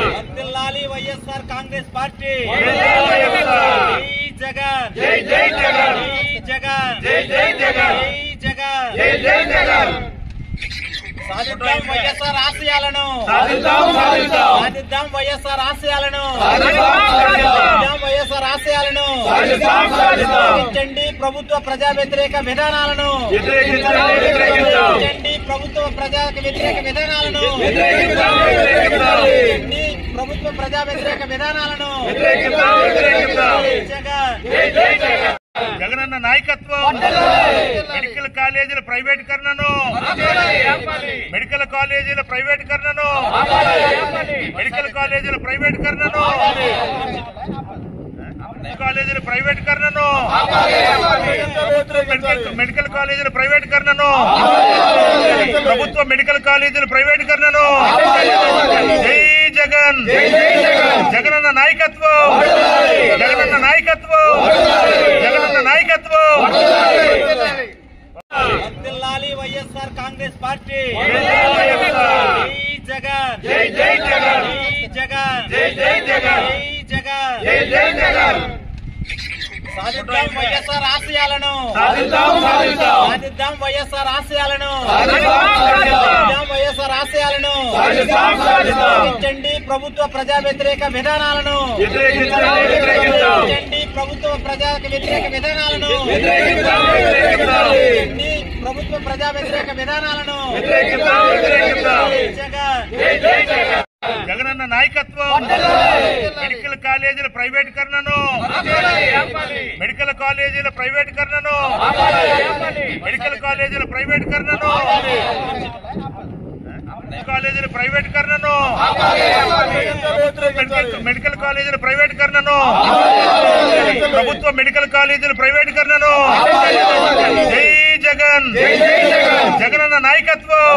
వర్ధిల్లాలి వైఎస్ఆర్ కాంగ్రెస్ పార్టీ జగన్ జై జై జగన్ జగన్ జై జై జగన్ జగన్ జై జై జగన్ సాధిద్దాం వైఎస్ఆర్ ఆశయాలను సాధిద్దాం వైఎస్ఆర్ ఆశయాలను వైఎస్ఆర్ ఆశయాలను వ్యతిరేకించండి ప్రభుత్వ ప్రజా వ్యతిరేక విధానాలను వ్యతిరేకించండి ప్రభుత్వ ప్రజా వ్యతిరేక విధానాలను ప్రభుత్వ ప్రజా వ్యతిరేక విధానాలను జగనన్న నాయకత్వం మెడికల్ కాలేజీల ప్రైవేటీకరణను మెడికల్ కాలేజీల ప్రైవేటీకరణను మెడికల్ కాలేజీల ప్రైవేటీకరణను కాలేజీల ప్రైవేటీకరణను మెడికల్ కాలేజీల ప్రైవేటీకరణను ప్రభుత్వ మెడికల్ కాలేజీల ప్రైవేటీకరణను జై జగన్ జగనన్న నాయకత్వం జగనన్న నాయకత్వం జగనన్న నాయకత్వం వర్ధిల్లాలి వైఎస్ఆర్ కాంగ్రెస్ పార్టీ జగన్ జై జై జగన్ జగన్ జై జై జగన్ జగన్ జై జై జగన్ సాధిద్దాం వైఎస్ఆర్ ఆశయాలను సాధిద్దాం వైఎస్ఆర్ ఆశయాలను వైఎస్ఆర్ ఆశయాలను వ్యతిరేకించండి ప్రభుత్వ ప్రజా వ్యతిరేక విధానాలను వ్యతిరేకించండి ప్రభుత్వ ప్రజా వ్యతిరేక విధానాలను ప్రభుత్వ ప్రజా వ్యతిరేక విధానాలను జగనన్న నాయకత్వం మెడికల్ కాలేజీల ప్రైవేటీకరణను మెడికల్ కాలేజీల ప్రైవేటీకరణను మెడికల్ కాలేజీల ప్రైవేటీకరణను కాలేజీల ప్రైవేటీకరణను మెడికల్ కాలేజీల ప్రైవేటీకరణను ప్రభుత్వ మెడికల్ కాలేజీల ప్రైవేటీకరణను జై జగన్ జగనన్న నాయకత్వం